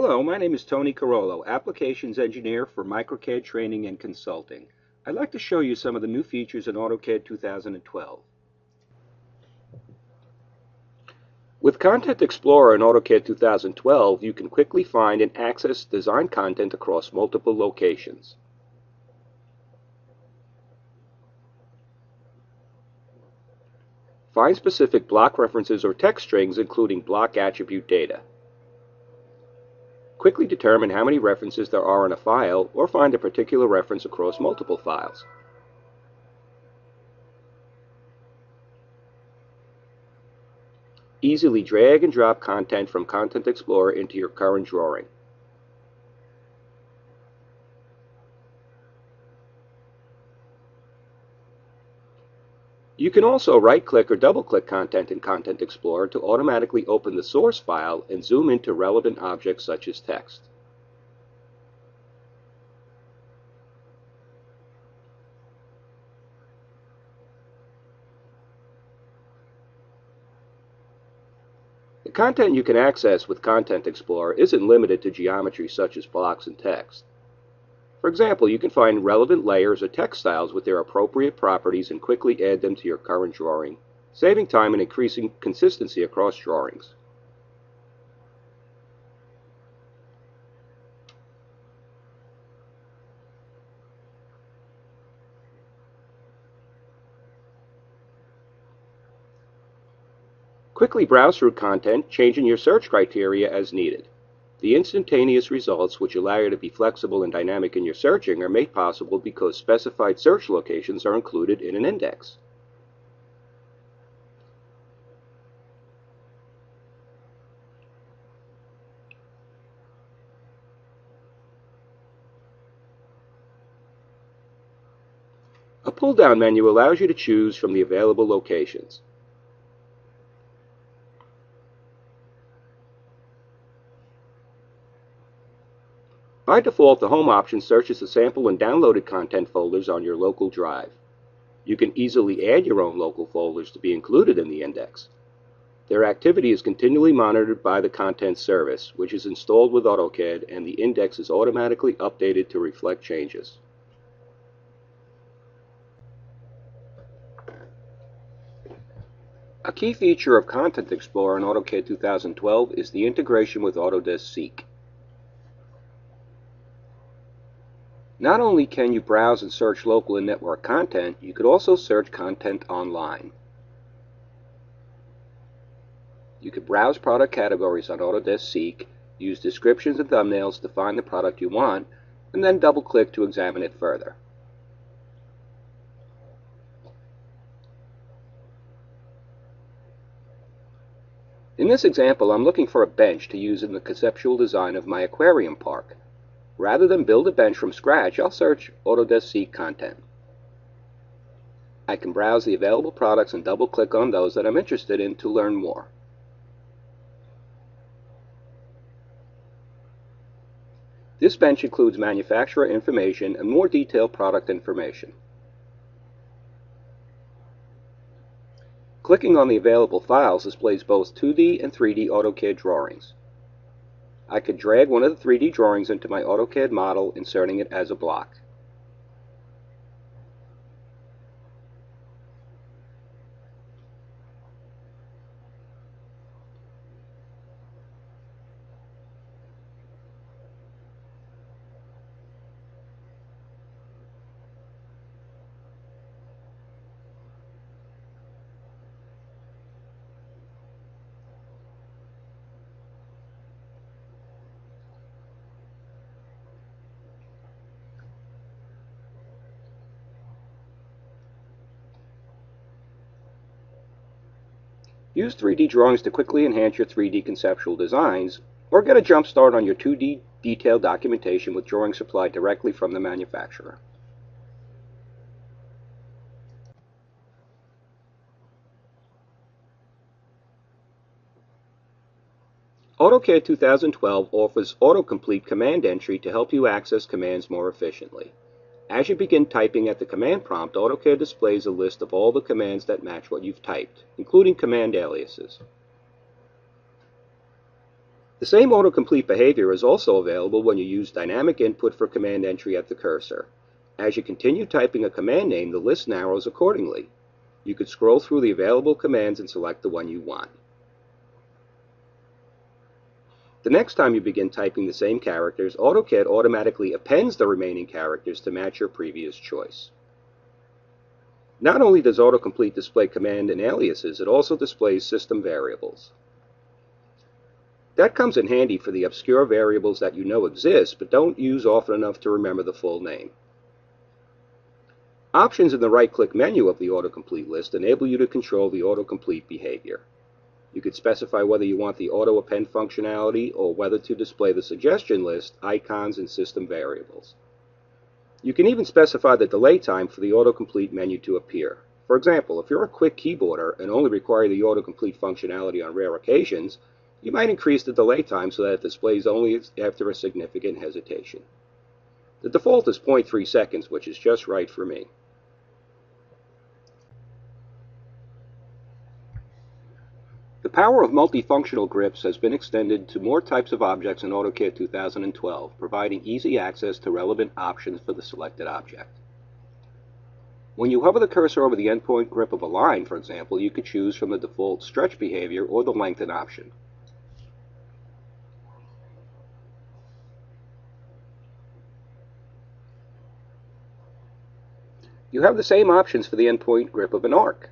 Hello, my name is Tony Carollo, Applications Engineer for MicroCAD Training and Consulting. I'd like to show you some of the new features in AutoCAD 2012. With Content Explorer in AutoCAD 2012, you can quickly find and access design content across multiple locations. Find specific block references or text strings, including block attribute data. Quickly determine how many references there are in a file, or find a particular reference across multiple files. Easily drag and drop content from Content Explorer into your current drawing. You can also right-click or double-click content in Content Explorer to automatically open the source file and zoom into relevant objects such as text. The content you can access with Content Explorer isn't limited to geometry such as blocks and text. For example, you can find relevant layers or text styles with their appropriate properties and quickly add them to your current drawing, saving time and increasing consistency across drawings. Quickly browse through content, changing your search criteria as needed. The instantaneous results, which allow you to be flexible and dynamic in your searching, are made possible because specified search locations are included in an index. A pull-down menu allows you to choose from the available locations. By default, the Home option searches the sample and downloaded content folders on your local drive. You can easily add your own local folders to be included in the index. Their activity is continually monitored by the Content Service, which is installed with AutoCAD, and the index is automatically updated to reflect changes. A key feature of Content Explorer in AutoCAD 2012 is the integration with Autodesk Seek. Not only can you browse and search local and network content, you could also search content online. You could browse product categories on Autodesk Seek, use descriptions and thumbnails to find the product you want, and then double-click to examine it further. In this example, I'm looking for a bench to use in the conceptual design of my aquarium park. Rather than build a bench from scratch, I'll search Autodesk Seek content. I can browse the available products and double-click on those that I'm interested in to learn more. This bench includes manufacturer information and more detailed product information. Clicking on the available files displays both 2D and 3D AutoCAD drawings. I could drag one of the 3D drawings into my AutoCAD model, inserting it as a block. Use 3D drawings to quickly enhance your 3D conceptual designs, or get a jump start on your 2D detailed documentation with drawings supplied directly from the manufacturer. AutoCAD 2012 offers autocomplete command entry to help you access commands more efficiently. As you begin typing at the command prompt, AutoCAD displays a list of all the commands that match what you've typed, including command aliases. The same autocomplete behavior is also available when you use dynamic input for command entry at the cursor. As you continue typing a command name, the list narrows accordingly. You could scroll through the available commands and select the one you want. The next time you begin typing the same characters, AutoCAD automatically appends the remaining characters to match your previous choice. Not only does autocomplete display command and aliases, it also displays system variables. That comes in handy for the obscure variables that you know exist but don't use often enough to remember the full name. Options in the right-click menu of the autocomplete list enable you to control the autocomplete behavior. You could specify whether you want the auto-append functionality or whether to display the suggestion list, icons, and system variables. You can even specify the delay time for the autocomplete menu to appear. For example, if you're a quick keyboarder and only require the autocomplete functionality on rare occasions, you might increase the delay time so that it displays only after a significant hesitation. The default is 0.3 seconds, which is just right for me. The power of multifunctional grips has been extended to more types of objects in AutoCAD 2012, providing easy access to relevant options for the selected object. When you hover the cursor over the endpoint grip of a line, for example, you could choose from the default stretch behavior or the lengthen option. You have the same options for the endpoint grip of an arc.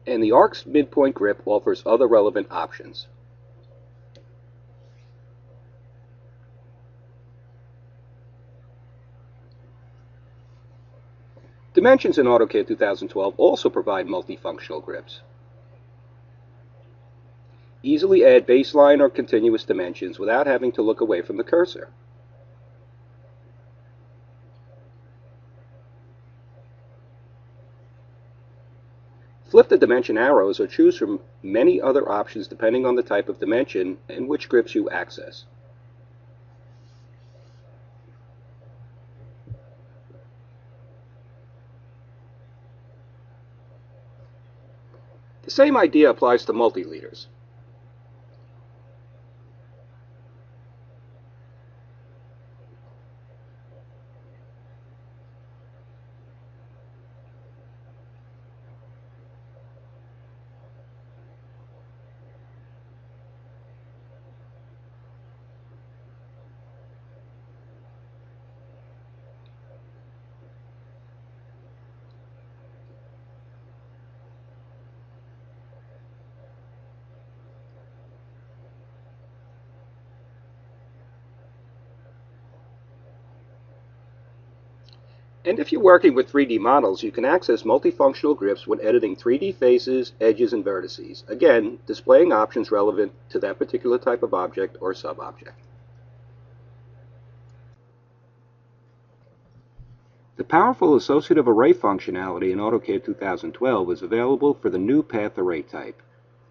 And the arc's midpoint grip offers other relevant options. Dimensions in AutoCAD 2012 also provide multifunctional grips. Easily add baseline or continuous dimensions without having to look away from the cursor. Flip the dimension arrows or choose from many other options depending on the type of dimension and which grips you access. The same idea applies to multi-leaders. And if you're working with 3D models, you can access multifunctional grips when editing 3D faces, edges, and vertices. Again, displaying options relevant to that particular type of object or sub-object. The powerful associative array functionality in AutoCAD 2012 is available for the new path array type,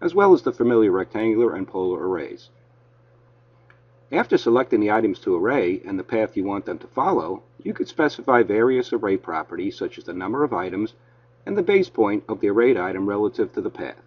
as well as the familiar rectangular and polar arrays. After selecting the items to array and the path you want them to follow, you could specify various array properties such as the number of items and the base point of the arrayed item relative to the path.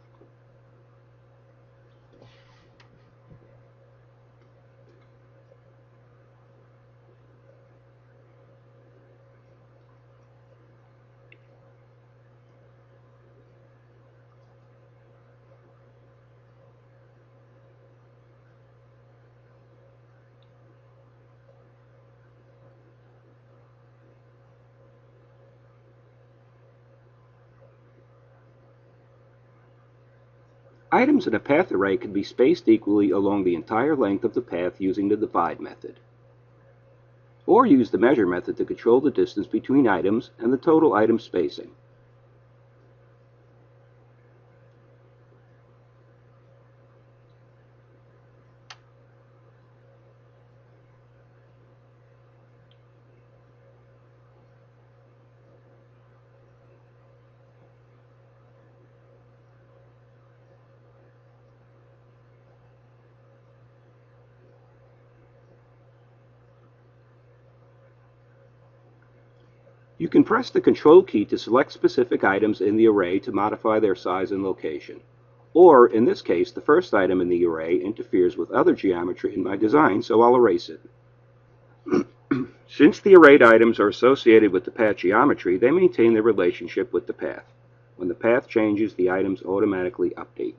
Items in a path array can be spaced equally along the entire length of the path using the divide method. Or use the measure method to control the distance between items and the total item spacing. You can press the Control key to select specific items in the array to modify their size and location. Or, in this case, the first item in the array interferes with other geometry in my design, so I'll erase it. Since the arrayed items are associated with the path geometry, they maintain their relationship with the path. When the path changes, the items automatically update.